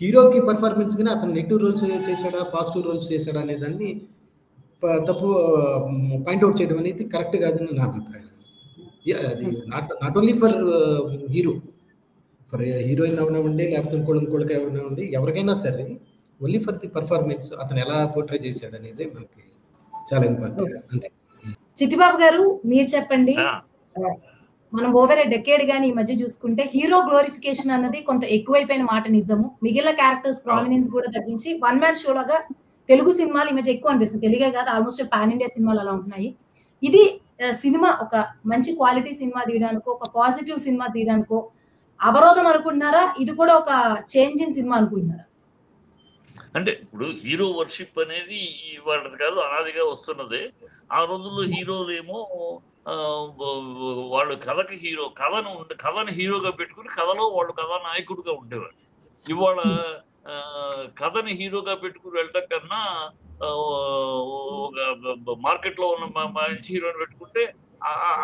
హీరోకి పర్ఫార్మెన్స్ కానీ అతను నెగిటివ్ రోల్స్ చేశాడా పాజిటివ్ రోల్స్ చేశాడా అనే దాన్ని తప్పు పాయింట్అవుట్ చేయడం అనేది కరెక్ట్ కాదని నా అభిప్రాయం. అది not only for hero, for heroine అవనివ్వండి లేకపోతే ఇంకోళ్ళకి అవనివ్వండి, ఎవరికైనా సరే ఓన్లీ ఫర్ ది పర్ఫార్మెన్స్, అతను ఎలా పోర్ట్రే చేశాడు అనేది మనకి చాలా ఇంపార్టెంట్. అంతే. చిట్టిబాబు గారు మీరు చెప్పండి, మనం ఓవర్ ఏ డెకేడ్ గానీ ఈ మధ్య చూసుకుంటే హీరో గ్లోరిఫికేషన్ అన్నది కొంత ఎక్కువైపోయిన మాట నిజము. మిగిలిన క్యారెక్టర్స్ ప్రామినెన్స్ కూడా తగ్గించి వన్ మ్యాన్ షో లాగా తెలుగు సినిమాలు ఈ మధ్య ఎక్కువ అనిపిస్తుంది. తెలుగే కాదు, ఆల్మోస్ట్ పాన్ ఇండియా సినిమాలు అలా ఉంటున్నాయి. ఇది సినిమా ఒక మంచి క్వాలిటీ సినిమా తీయడానికో, ఒక పాజిటివ్ సినిమా తీయడానికో అవరోధం అనుకుంటున్నారా? ఇది కూడా ఒక చేంజ్ ఇన్ సినిమా అనుకుంటున్నారా? అంటే ఇప్పుడు హీరో వర్షిప్ అనేది వాళ్ళది కాదు, అనాదిగా వస్తున్నదే. ఆ రోజుల్లో హీరోలు ఏమో వాళ్ళు కథకి హీరో, కథని హీరోగా పెట్టుకుని కథలో వాళ్ళు కథానాయకుడిగా ఉండేవారు. ఇవాళ కథని హీరోగా పెట్టుకుని వెళ్ళటం కన్నా మార్కెట్ లో ఉన్న మంచి హీరోని పెట్టుకుంటే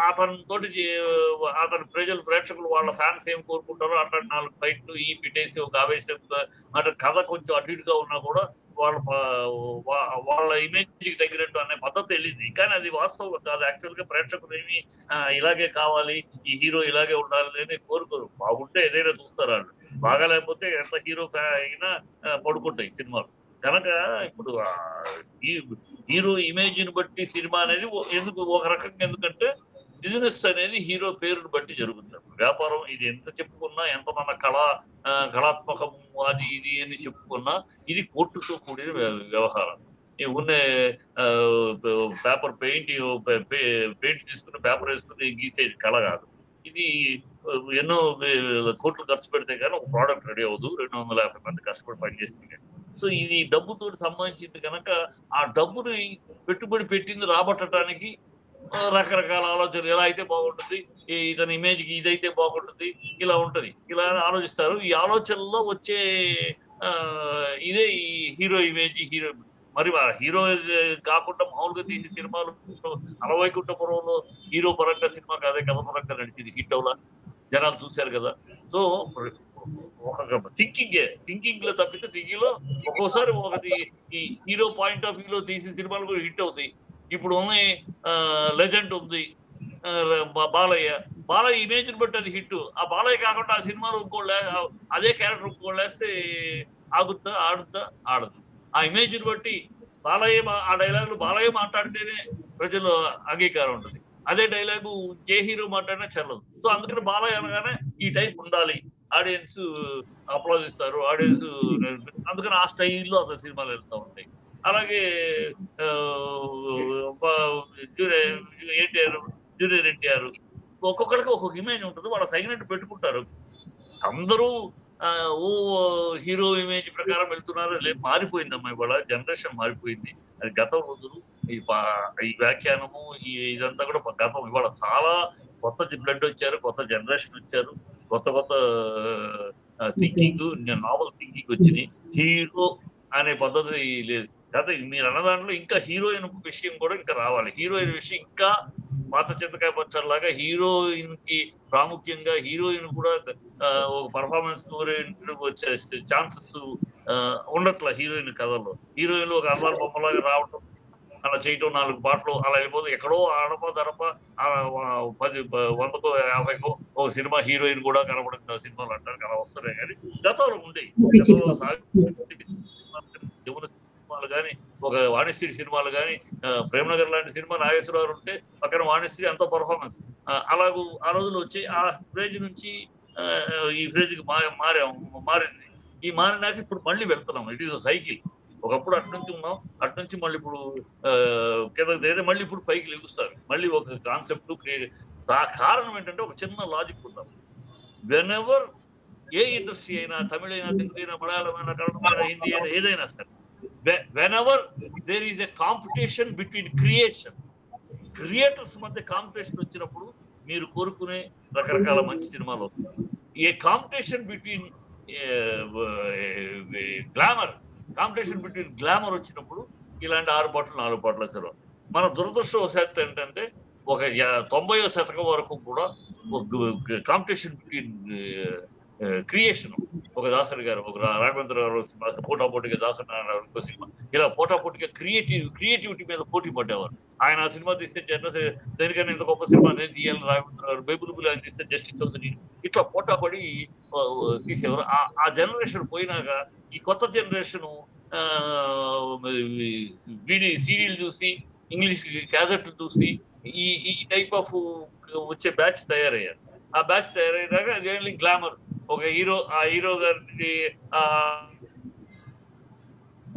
అతని ప్రేక్షకులు వాళ్ళ ఫ్యాన్స్ ఏం కోరుకుంటారో అట్లాంటి 4 ఫైట్లు ఈ పెట్టేసి ఒక ఆవేశం, అంటే కథ కొంచెం అటు ఇటుగా ఉన్నా కూడా వాళ్ళ ఇమేజ్ కి తగినట్టు అనే పద్ధతి వెళ్ళింది. కానీ అది వాస్తవం కాదు. యాక్చువల్ గా ప్రేక్షకులు ఏమి ఇలాగే కావాలి, ఈ హీరో ఇలాగే ఉండాలి అని కోరుకోరు. బాగుంటే ఏదైనా చూస్తారు వాళ్ళు, బాగా లేకపోతే ఎంత హీరో అయినా పడుకుంటాయి సినిమాలు. కనుక ఇప్పుడు ఈ హీరో ఇమేజ్ ని బట్టి సినిమా అనేది ఎందుకు ఒక రకంగా, ఎందుకంటే బిజినెస్ అనేది హీరో పేరుని బట్టి జరుగుతుంది. వ్యాపారం ఇది ఎంత చెప్పుకున్నా, ఎంత మన కళాత్మకము అది ఇది అని చెప్పుకున్నా, ఇది కోర్టుతో కూడిన వ్యవహారం. ఉన్న పేపర్ పెయింట్ తీసుకుని పేపర్ వేసుకుని గీసేది కళ కాదు. ఇది ఎన్నో కోట్లు ఖర్చు పెడితే కానీ ఒక ప్రోడక్ట్ రెడీ అవ్వదు. 250 మంది కష్టపడి పనిచేస్తుంది. సో ఇది డబ్బుతో సంబంధించింది కనుక ఆ డబ్బుని పెట్టుబడి పెట్టింది రాబట్టడానికి రకరకాల ఆలోచనలు, ఎలా అయితే బాగుంటుంది, ఇతని ఇమేజ్ కి ఇదైతే బాగుంటుంది, ఇలా ఉంటది, ఇలా ఆలోచిస్తారు. ఈ ఆలోచనలో వచ్చే ఇదే ఈ హీరో ఇమేజ్. మరి హీరో కాకుండా మామూలుగా తీసే సినిమాలు 60 కుటుంబంలో హీరో పరంగా సినిమా కాదే కథ పరంగా నడిచింది, హిట్ అవులా, జనాలు చూశారు కదా. సో ఒక థింకింగ్ లో తప్పితే థింకింగ్ లో ఒక్కోసారి ఒకటి ఈ హీరో పాయింట్ ఆఫ్ వ్యూలో తీసే సినిమాలు కూడా హిట్ అవుతాయి. ఇప్పుడు లెజెండ్ ఉంది బాలయ్య ఇమేజ్ ని బట్టి అది హిట్. ఆ బాలయ్య కాకుండా ఆ సినిమాలో అదే క్యారెక్టర్ ఇంకోళ్ళు వేస్తే ఆగుద్దా, ఆడదు. ఆ ఇమేజ్ ని బట్టి ఆ డైలాగులు బాలయ్య మాట్లాడితేనే ప్రజలు అంగీకారం ఉంటుంది. అదే డైలాగు ఏ హీరో మాట్లాడినా చెల్లదు. సో అందుకని బాలయ్య అనగానే ఈ టైప్ ఉండాలి, ఆడియన్స్ అప్లాజ్ ఇస్తారు, ఆడియన్స్ అందుకని ఆ స్టైల్లో అతని సినిమాలు వెళ్తూ ఉంటాయి. అలాగే జూనియర్ ఎన్టీఆర్ ఒక్కొక్కరికి ఒక్కొక్క ఇమేజ్ ఉంటుంది, వాళ్ళ తగినట్టు పెట్టుకుంటారు. అందరూ హీరో ఇమేజ్ ప్రకారం వెళ్తున్నారు. మారిపోయిందమ్మా, ఇవాళ జనరేషన్ మారిపోయింది. అది గతం రోజులు ఈ వ్యాఖ్యానము ఇదంతా కూడా గతం. ఇవాళ చాలా కొత్త బ్లడ్ వచ్చారు, కొత్త జనరేషన్ వచ్చారు, కొత్త థింకింగ్, నావల్ థింకింగ్ వచ్చినాయి. హీరో అనే పద్ధతి లేదు కదా. మీరు అన్న దాంట్లో ఇంకా హీరోయిన్ విషయం కూడా ఇంకా రావాలి. హీరోయిన్ విషయం ఇంకా పాత చింతకాయ పచ్చలాగా హీరోయిన్ కి ప్రాముఖ్యంగా హీరోయిన్ కూడా ఒక పర్ఫార్మెన్స్ వచ్చే ఛాన్సెస్ ఉండట్లా హీరోయిన్ కథల్లో. హీరోయిన్ ఒక అల్లారు బొమ్మలాగా రావటం, అలా చేయటం, 4 పాటలు అలా వెళ్ళిపోతే ఎక్కడో అడప దడప 100కో 50కో ఒక సినిమా హీరోయిన్ కూడా కనబడుతుంది సినిమాలు అంటారు. అలా వస్తున్నాయి. కానీ గతంలో ఉండేవి. గతంలో సినిమాలు కానీ, ఒక వాణిశ్రీ సినిమాలు కానీ, ప్రేమనగర్ లాంటి సినిమా నాగేశ్వరరావు ఉంటే పక్కన వాణిశ్రీ అంత పర్ఫార్మెన్స్ అలాగూ ఆ రోజులు వచ్చి ఆ ఫ్రేజ్ నుంచి ఈ ఫ్రేజ్ కి మారింది. ఈ మారినాక ఇప్పుడు మళ్ళీ వెళ్తున్నాం. It is a cycle. ఒకప్పుడు అట్నుంచి ఉన్నాం, అట్నుంచి మళ్ళీ ఇప్పుడు కింద మళ్ళీ ఇప్పుడు పైకి లెగుస్తారు. మళ్ళీ ఒక కాన్సెప్ట్ క్రియేట్. కారణం ఏంటంటే ఒక చిన్న లాజిక్ ఉందాం. వెనెవర్ ఏ ఇండస్ట్రీ అయినా, తమిళ అయినా, తెలుగు అయినా, మలయాళం అయినా, కన్నడ, హిందీ అయినా, ఏదైనా సరే, whenever there is a competition between creators మధ్య కాంపిటీషన్ వచ్చినప్పుడు మీరు కోరుకునే రకరకాల మంచి సినిమాలు వస్తాయి. ఏ కాంపిటీషన్ బిట్వీన్ గ్లామర్ వచ్చినప్పుడు ఇలాంటి 6 బాటలు 4 బాటలు సినిమా. మన దురదృష్టవశాత్తు ఏంటంటే ఒక 90వ శతకం వరకు కూడా కాంపిటీషన్ బిట్వీన్ క్రియేషన్, ఒక దాసరి గారు, ఒక రాఘవేంద్ర గారు సినిమా, పోటాపోటీగా దాసరి నారాయణ సినిమా, ఇలా పోటాపోటీగా క్రియేటివిటీ మీద పోటీ పడేవారు. ఆయన ఆ సినిమా తీస్తే దేనికైనా ఇంత గొప్ప సినిమా నేను తీయాలి, రాఘవేంద్ర గారు బైబుల్ ఆయన తీస్తే జస్టిస్ చౌదరి, ఇట్లా పోటాపడి తీసేవారు. ఆ జనరేషన్ పోయినాక ఈ కొత్త జనరేషన్ సీడీలు చూసి, ఇంగ్లీష్ క్యాసెట్లు చూసి ఈ టైప్ ఆఫ్ వచ్చే బ్యాచ్ తయారయ్యారు. ఆ బ్యాచ్ తయారయ్యాక అది గ్లామర్, ఒక హీరో, ఆ హీరో గారి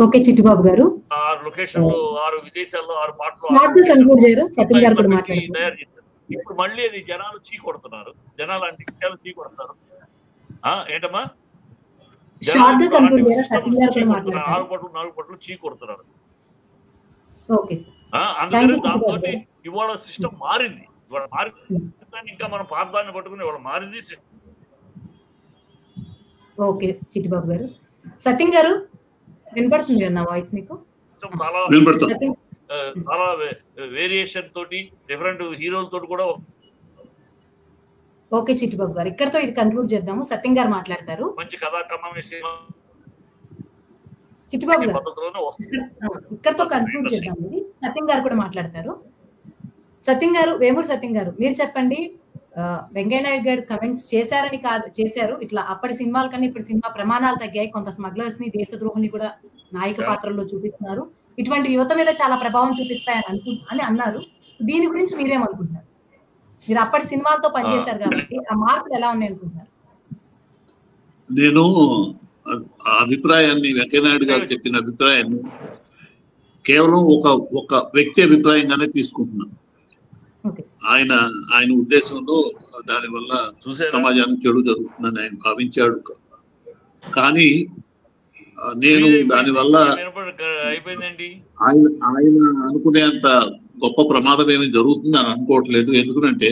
ఓకే చిట్టిబాబు గారు 6 లొకేషన్లు, 6 విదేశాల్లో 6 పాటలు తయారు చేస్తారు. ఇప్పుడు మళ్ళీ అది జనాలు చీ కొడుతున్నారు. జనాలు అంటే విషయాలు చీ కొడుతున్నారు. ఏంటమ్మా 6 పట్లు 4 పట్లు చీ కొడుతున్నారు. అందుకని దాంతో ఇవాళ సిస్టమ్ మారింది. ఇవాళ మారింది, ఇంకా మనం పాతాన్ని పట్టుకుని ఇవాళ మారింది సిస్టమ్. ఓకే చిట్టిబాబు గారు. సత్యం గారు వినపడుతుంది కదా నా వాయిస్ మీకు? చాలా వేరియేషన్ తోటి, డిఫరెంట్ హీరోలతో కూడా. ఓకే చిట్టిబాబు గారు, ఇక్కడతో ఇది కంక్లూడ్ చేద్దాము. సత్యం గారు మాట్లాడతారు. మంచి కథా క్రమం చిట్టిబాబు గారు ఇక్కడతో కంక్లూడ్ చేద్దాము. సత్యం గారు కూడా మాట్లాడతారు. సత్యం గారు, వేమూరి సత్యం గారు, మీరు చెప్పండి. వెంకయ్య నాయుడు గారు కమెంట్స్ చేశారని కాదు, చేశారు. ఇట్లా అప్పటి సినిమాల కన్నా ఇప్పుడు సినిమా ప్రమాణాలు తగ్గాయి, కొంత స్మగ్లర్స్ ని, దేశద్రోహుల్ని కూడా నాయక పాత్రల్లో చూపిస్తున్నారు, ఇటువంటి యువత మీద చాలా ప్రభావం చూపిస్తాయని అని అన్నారు. దీని గురించి మీరేమనుకుంటున్నారు? మీరు అప్పటి సినిమాలతో పనిచేశారు కాబట్టి ఆ మార్పులు ఎలా ఉన్నాయి అనుకుంటున్నారు? నేను అభిప్రాయాన్ని, వెంకయ్యనాయుడు గారు చెప్పిన అభిప్రాయాన్ని కేవలం ఒక వ్యక్తి అభిప్రాయంగానే తీసుకుంటున్నాను. ఆయన ఉద్దేశంలో దానివల్ల సమాజానికి చెడు జరుగుతుందని ఆయన భావించాడు. కానీ నేను దానివల్ల ఆయన అనుకునేంత గొప్ప ప్రమాదం ఏమి జరుగుతుంది అని అనుకోవట్లేదు. ఎందుకంటే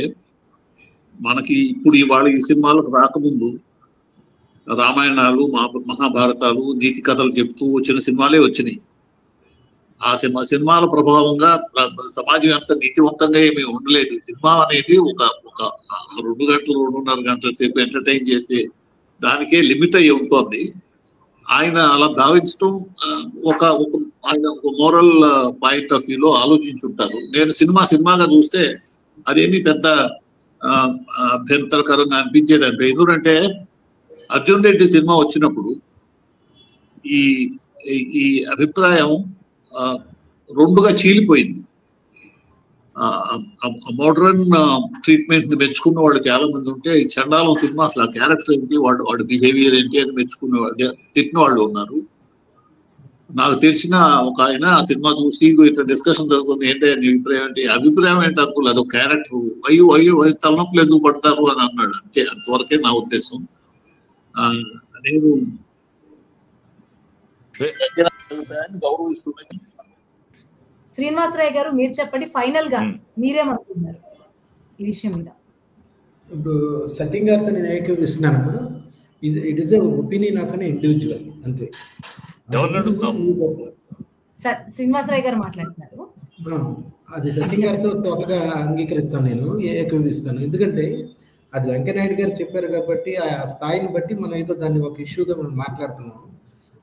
మనకి ఇప్పుడు ఇవాళ ఈ సినిమాలకు రాకముందు రామాయణాలు, మహాభారతాలు, నీతి కథలు చెప్తూ వచ్చిన సినిమాలే వచ్చినాయి. ఆ సినిమాల ప్రభావంగా సమాజం అంత నీతివంతంగా ఏమీ ఉండలేదు. సినిమా అనేది ఒక 2 గంటలు 2.5 గంటల సేపు ఎంటర్టైన్ చేసే దానికే లిమిట్ అయ్యి ఉంటుంది. ఆయన అలా భావించడం ఆయన ఒక మోరల్ పాయింట్ ఆఫ్ వ్యూలో ఆలోచించుంటారు. నేను సినిమాగా చూస్తే అదేమీ పెద్ద అభ్యంతరకరంగా అనిపించేదంటే, ఎందుకంటే అర్జున్ రెడ్డి సినిమా వచ్చినప్పుడు ఈ అభిప్రాయం 2గా చీలిపోయింది. మోడర్న్ ట్రీట్మెంట్ ని మెచ్చుకున్న వాళ్ళు చాలా మంది ఉంటే, ఈ చండాలం సినిమా అసలు ఆ క్యారెక్టర్ ఏంటి, వాడు బిహేవియర్ ఏంటి అని మెచ్చుకునే వాళ్ళు, తిట్టిన వాళ్ళు ఉన్నారు. నాకు తెలిసిన ఒక ఆయన ఆ సినిమా చూసి ఇట్లా డిస్కషన్ జరుగుతుంది, ఏంటి అని అభిప్రాయం ఏంటి అనుకోలేదు, అదొక క్యారెక్టర్, అయ్యో తలనొప్పులు ఎందుకు పడతారు అని అన్నాడు. అంతే, అంతవరకే నా ఉద్దేశం. నేను గౌరవిస్తున్నాను. శ్రీనివాసరావు గారు, మీరు చెప్పండి ఫైనల్ గా మీరేమనుకుంటున్నారు ఈ విషయం మీద? ఇప్పుడు సత్యం గారితో నేను ఏకీభవిస్తున్నానమ్మా. It is opinion of an individual, అంతే. శ్రీనివాసరావు గారు మాట్లాడుతున్నారు. అది సత్యం గారితో తోటగా అంగీకరిస్తాను, నేను ఏకీభవిస్తాను. ఎందుకంటే అది వెంకయ్యనాయుడు గారు చెప్పారు కాబట్టి ఆ స్థాయిని బట్టి మనం ఏదో దాన్ని ఒక ఇష్యూగా మనం మాట్లాడుతున్నాం.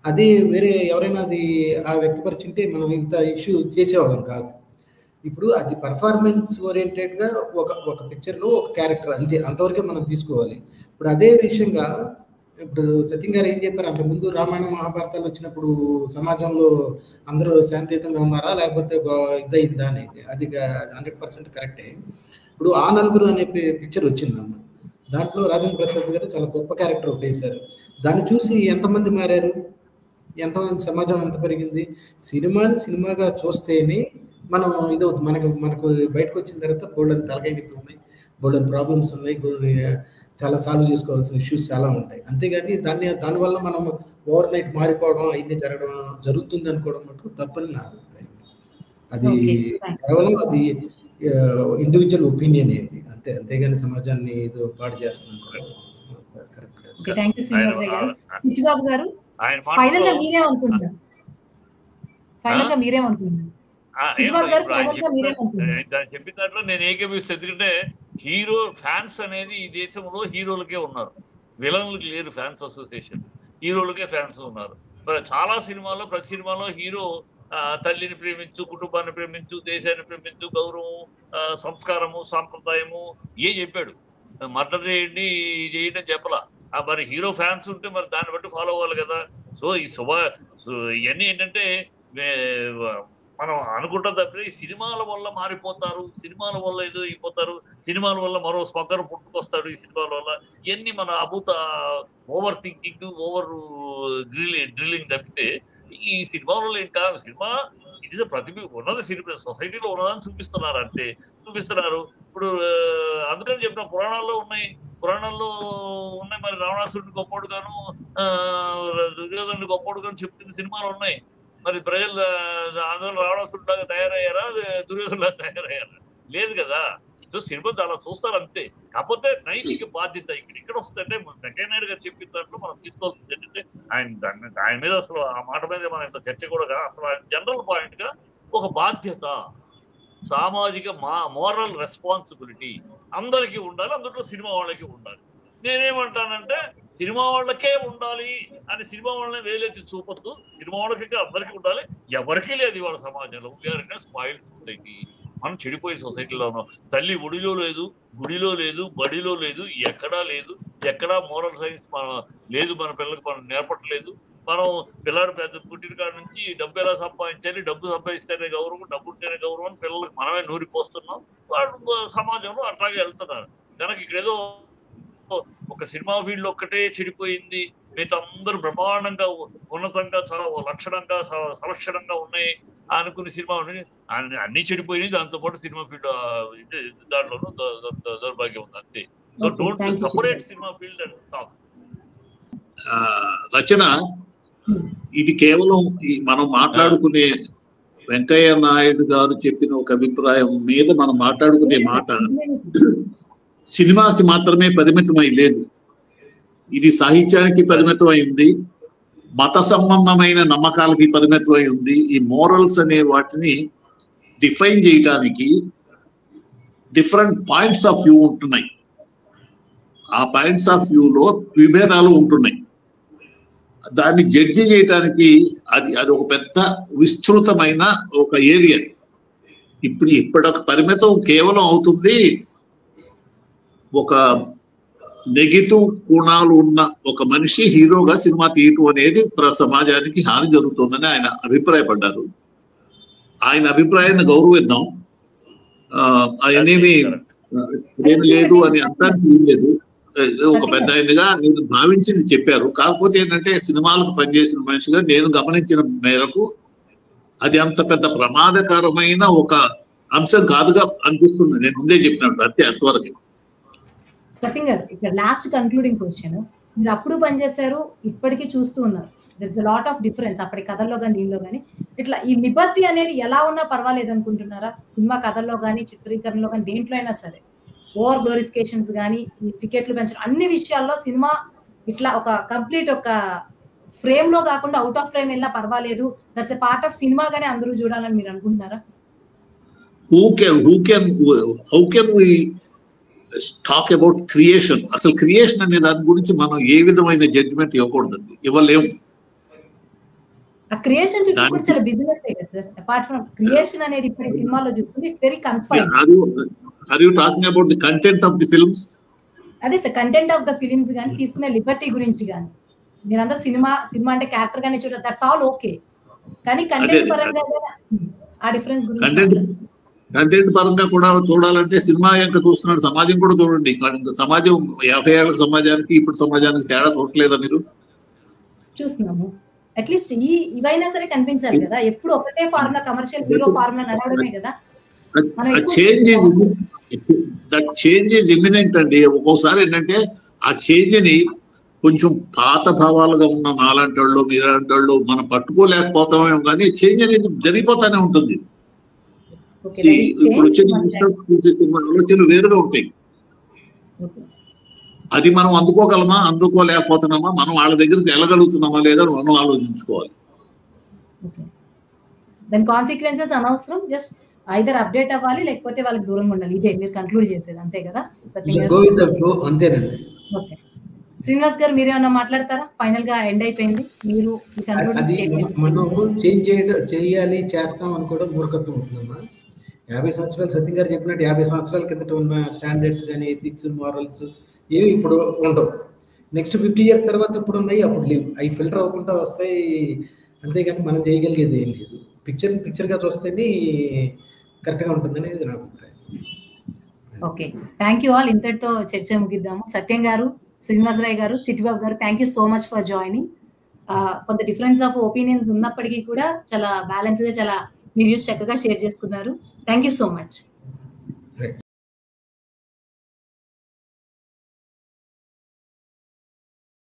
అది వేరే ఎవరైనా అది ఆ వ్యక్తపరిచింటే మనం ఇంత ఇష్యూ చేసేవాళ్ళం కాదు. ఇప్పుడు అది పర్ఫార్మెన్స్ ఓరియంటెడ్గా ఒక పిక్చర్లో ఒక క్యారెక్టర్, అంతే, అంతవరకే మనం తీసుకోవాలి. ఇప్పుడు అదే విషయంగా ఇప్పుడు సత్యం గారు ఏం చెప్పారు, అంతకుముందు రామాయణ మహాభారతాలు వచ్చినప్పుడు సమాజంలో అందరూ శాంతియుతంగా ఉన్నారా లేకపోతే ఇద్దా అనేది, అది 100% కరెక్టే. ఇప్పుడు ఆ నలుగురు అనే పిక్చర్ వచ్చిందమ్మ, దాంట్లో రాజేంద్ర ప్రసాద్ గారు చాలా గొప్ప క్యారెక్టర్ ఒకటి వేశారు. దాన్ని చూసి ఎంతమంది మారారు, ఎంతమంది సమాజం ఎంత పెరిగింది. సినిమాగా చూస్తేనే మనం ఇదవుతుంది. మనకు బయటకు వచ్చిన తర్వాత బోల్డెన్ తలకాయ నొప్పులు ఉన్నాయి, బోల్డెన్ ప్రాబ్లమ్స్ ఉన్నాయి, చాలా సాల్వ్ చేసుకోవాల్సిన ఇష్యూస్ చాలా ఉంటాయి. అంతేగాని దానివల్ల మనం ఓవర్ నైట్ మారిపోవడం, అవన్నీ జరుగుతుంది అనుకోవడం మటుకు తప్పని నా అభిప్రాయం. అది కేవలం అది ఇండివిజువల్ ఒపీనియన్ ఇది, అంతేగాని సమాజాన్ని ఏదో పాడు చేస్తున్నాం కరెక్ట్ కాదు. థ్యాంక్ యూ శ్రీనివాసరావు గారు. చిట్టుబాబు గారు, ఫైనల్ గా మీరేమనుకుంటున్నారు? చిట్టుబాబు గారు ఫైనల్ గా మీరేమనుకుంటున్నారు? చెప్పిన దాంట్లో నేను ఏకీభవిస్తాను. ఎందుకంటే హీరో ఫ్యాన్స్ అనేది ఈ దేశంలో హీరోలకే ఉన్నారు, విలన్లకు లేరు ఫ్యాన్స్ అసోసియేషన్, హీరోలకే ఫ్యాన్స్ ఉన్నారు. మరి చాలా సినిమాల్లో, ప్రతి సినిమాలో హీరో తల్లిని ప్రేమించు, కుటుంబాన్ని ప్రేమించు, దేశాన్ని ప్రేమించు, గౌరవం, సంస్కారము, సాంప్రదాయము చెప్పాడు. మర్డర్ చేయండి, చేయండి అని చెప్పలా. మరి హీరో ఫ్యాన్స్ ఉంటే మరి దాన్ని బట్టి ఫాలో అవ్వాలి కదా. సో ఇవన్నీ ఏంటంటే మనం అనుకుంటాం తప్పితే ఈ సినిమాల వల్ల మారిపోతారు, సినిమాల వల్ల ఏదో అయిపోతారు, సినిమాల వల్ల మరో స్పక్కర్ పుట్టుకొస్తాడు ఈ సినిమాల వల్ల, ఇవన్నీ మన అభూత ఓవర్ థింకింగ్, ఓవర్ డ్రిల్లింగ్ తప్పితే ఈ సినిమాలో ఇంకా సినిమా ఇట్ ఇస్ ఉన్నది సినిమా సొసైటీలో ఉన్నదని చూపిస్తున్నారు, అంతే చూపిస్తున్నారు. ఇప్పుడు అందుకని చెప్పిన పురాణాల్లో ఉన్నాయి మరి రావణాసురుడిని గొప్పోడు గాను, దుర్యోధనుడిని గొప్పోడు గాను చెప్తున్న సినిమాలు ఉన్నాయి. మరి ప్రజలు అందరూ రావణాసురుడిలాగా తయారయ్యారా, దుర్యోధనులాగా తయారయ్యారా? లేదు కదా. సో సినిమా అలా చూస్తారు అంతే. కాకపోతే నైతిక బాధ్యత ఇక్కడ వస్తుందంటే వెంకయ్య నాయుడు గారు చెప్పిన దాంట్లో మనం తీసుకోవాల్సింది ఏంటంటే ఆయన మీద అసలు ఆ మాట మీద మనం ఇంత చర్చ కూడా కదా, అసలు ఆయన జనరల్ పాయింట్ గా ఒక బాధ్యత, సామాజిక మోరల్ రెస్పాన్సిబిలిటీ అందరికీ ఉండాలి, అందులో సినిమా వాళ్ళకి ఉండాలి. నేనేమంటానంటే సినిమా వాళ్ళకే ఉండాలి అని సినిమా వాళ్ళని వేలెత్తి చూపొద్దు, సినిమా వాళ్ళకి అందరికీ ఉండాలి, ఎవరికీ లేదు ఇవాళ సమాజంలో. వీఆర్ ఇన్ స్పాయిల్డ్ సొసైటీ, మనం చెడిపోయే సొసైటీలో ఉన్నాం. తల్లి ఒడిలో లేదు, గుడిలో లేదు, బడిలో లేదు, ఎక్కడా లేదు, ఎక్కడా మోరల్ సైన్స్ లేదు, మన పిల్లలకు మనం నేర్పట్లేదు. మనం పిల్లలు పెద్ద పుట్టిన కాడ నుంచి డబ్బు ఎలా సంపాదించాలి, డబ్బు సంపాదిస్తేనే గౌరవం, డబ్బు ఉంటేనే గౌరవం అని పిల్లలకు మనమే నూరిపోస్తున్నాం. వాళ్ళు సమాజంలో అట్లాగే వెళ్తున్నారు. కనుక ఇక్కడేదో ఒక సినిమా ఫీల్డ్ ఒక్కటే చెడిపోయింది, మిగతా అందరూ బ్రహ్మాండంగా ఉన్నతంగా చాలా లక్షణంగా సంరక్షణంగా ఉన్నాయి అనుకునే సినిమా అన్ని చెడిపోయినాయి. దాంతో పాటు సినిమా ఫీల్డ్ దాంట్లోనూ దౌర్భాగ్యం ఉంది, అంతే. So don't separate cinema field and talk. Rachana ఇది కేవలం మనం మాట్లాడుకునే వెంకయ్య నాయుడు గారు చెప్పిన ఒక అభిప్రాయం మీద మనం మాట్లాడుకునే మాట సినిమాకి మాత్రమే పరిమితమై లేదు. ఇది సాహిత్యానికి పరిమితమై ఉంది, మత సంబంధమైన నమ్మకాలకి పరిమితమై ఉంది. ఈ మోరల్స్ అనే వాటిని డిఫైన్ చేయడానికి డిఫరెంట్ పాయింట్స్ ఆఫ్ వ్యూ ఉంటున్నాయి. ఆ పాయింట్స్ ఆఫ్ వ్యూలో విభేదాలు ఉంటున్నాయి. దాన్ని జడ్జి చేయటానికి అది ఒక పెద్ద విస్తృతమైన ఒక ఏరియా. ఇప్పటికి పరిమితం కేవలం అవుతుంది ఒక నెగిటివ్ గుణాలు ఉన్న ఒక మనిషి హీరోగా సినిమా తీయటం అనేది సమాజానికి హాని జరుగుతుందని ఆయన అభిప్రాయపడ్డారు. ఆయన అభిప్రాయాన్ని గౌరవిద్దాం. ఆయనేమి ఏమి లేదు అని అంటానికి లేదు. ఒక పెద్ద ఆయనగా నేను భావించింది చెప్పారు. కాకపోతే ఏంటంటే సినిమాలకు పనిచేసిన మనిషిగా నేను గమనించిన మేరకు అది అంత పెద్ద ప్రమాదకరమైన ఒక అంశం కాదుగా అనిపిస్తుంది. నేను ముందే చెప్పినట్టు అంతే, అంతవరకు. సత్యం గారు, ఇక్కడ లాస్ట్ కన్క్లూడింగ్ క్వశ్చన్, మీరు అప్పుడు పనిచేశారు, ఇప్పటికీ చూస్తూ ఉన్నారు. There is a lot of difference అప్పటి కథల్లో కానీ దీనిలో కానీ. ఇట్లా ఈ లిబర్టీ అనేది ఎలా ఉన్నా పర్వాలేదు అనుకుంటున్నారా? సినిమా కథల్లో కానీ, చిత్రీకరణలో కానీ, దేంట్లో అయినా సరే ఓవర్ గ్లోరిఫికేషన్స్ కానీ, ఈ టికెట్లు పెంచడం, అన్ని విషయాల్లో సినిమా ఇట్లా ఒక కంప్లీట్ ఒక ఫ్రేమ్ లో కాకుండా అవుట్ ఆఫ్ ఫ్రేమ్ వెళ్ళినా పర్వాలేదు, that's a part of cinema గానీ అందరూ చూడాలని మీరు అనుకుంటున్నారా? How can we talk about creation? అసలు క్రియేషన్ అనే దాని గురించి మనం ఏ విధమైన జడ్జిమెంట్ ఇవ్వకూడదండి, ఇవ్వలేము. ఆ క్రియేషన్ చుట్టూ కూడా చాలా బిజినెస్ కదా సార్. అపార్ట్ ఫ్రమ్ క్రియేషన్ అనేది ఇప్పుడు సినిమాలో చూసుకుంటే it's very confined. Are you talking about the content of the films? అదే sir, content of the films గానీ, తీసుకునే లిబర్టీ గురించి గానీ, మీరందరూ సినిమా అంటే క్యారెక్టర్ గానీ చూడాలి, దట్స్ ఆల్ ఓకే. కానీ కంటెంట్ పరంగా ఆ డిఫరెన్స్ గురించి, కంటెంట్ పరంగా కూడా చూడాలంటే సినిమా ఇంకా చూస్తున్నాడు, సమాజం కూడా చూడండి. సమాజం 50 ఏళ్ల సమాజానికి ఇప్పుడు సమాజానికి తేడా చూడలేదా మీరు? చూస్తున్నాము. అట్లీస్ట్ ఇవైనా సరే కనిపించాలి కదా. ఎప్పుడు ఒకటే ఫార్ములా, కమర్షియల్ హీరో ఫార్ములా నడవడమే కదా. చేంజ్ ఈజ్ ఇమినెంట్ అండి. ఒక్కోసారి ఏంటంటే ఆ చేంజ్ ని కొంచెం పాత భావాలుగా ఉన్న నాలాంటి వాళ్ళు, మీలాంటి వాళ్ళు మనం పట్టుకోలేకపోతామేమో, కానీ చేంజ్ అనేది జరిగిపోతానే ఉంటుంది. ఇప్పుడు వచ్చే ఆలోచనలు వేరుగా ఉంటాయి. అది మనం అందుకోగలమా, అందుకోలేకపోతున్నామా, మనం వాళ్ళ దగ్గరికి వెళ్ళగలుగుతున్నామా లేదా మనం ఆలోచించుకోవాలి. దాని కాన్సిక్వెన్సెస్ అనవసరం, జస్ట్ ఐదర్ అప్డేట్ అవ్వాలి లేకపోతే వాళ్ళకి దూరంగా ఉండాలి. ఇదే మీరు కంక్లూడ్ చేసేది, అంతే కదా? అంతేనండి. ఓకే, శ్రీనివాస్ గారు మీరేమన్నా మాట్లాడతారా? ఫైనల్ గా ఎండ్ అయిపోయింది, మీరు మనం చేయాలి చేస్తాం అని కూడా మూర్ఖత్వం ఉంటుందమ్మా. 50 సంవత్సరాలు సత్యం గారు చెప్పినట్టు 50 సంవత్సరాల కిందట ఉన్న స్టాండర్డ్స్ కానీ ఎథిక్స్ మారల్స్ ఏవి ఇప్పుడు ఉండవు. నెక్స్ట్ 50 years తర్వాత ఇప్పుడు ఉన్నాయి, అప్పుడు లేవు. అవి ఫిల్టర్ అవ్వకుండా వస్తాయి, అంతేగాని మనం చేయగలిగేది ఏం లేదు. పిక్చర్గా చూస్తేనే కరెక్ట్గా ఉంటుందనేది నా అభిప్రాయం. Okay, thank you all. ఇంతటితో చర్చ ముగిద్దాము. సత్యం గారు, శ్రీనివాసరావు గారు, చిట్టిబాబు గారు, thank you so much for joining. కొంత డిఫరెన్స్ ఆఫ్ ఒపీనియన్స్ ఉన్నప్పటికీ కూడా చాలా బ్యాలెన్స్గా చాలా మీ వ్యూస్ చక్కగా షేర్ చేసుకున్నారు. Thank you so much.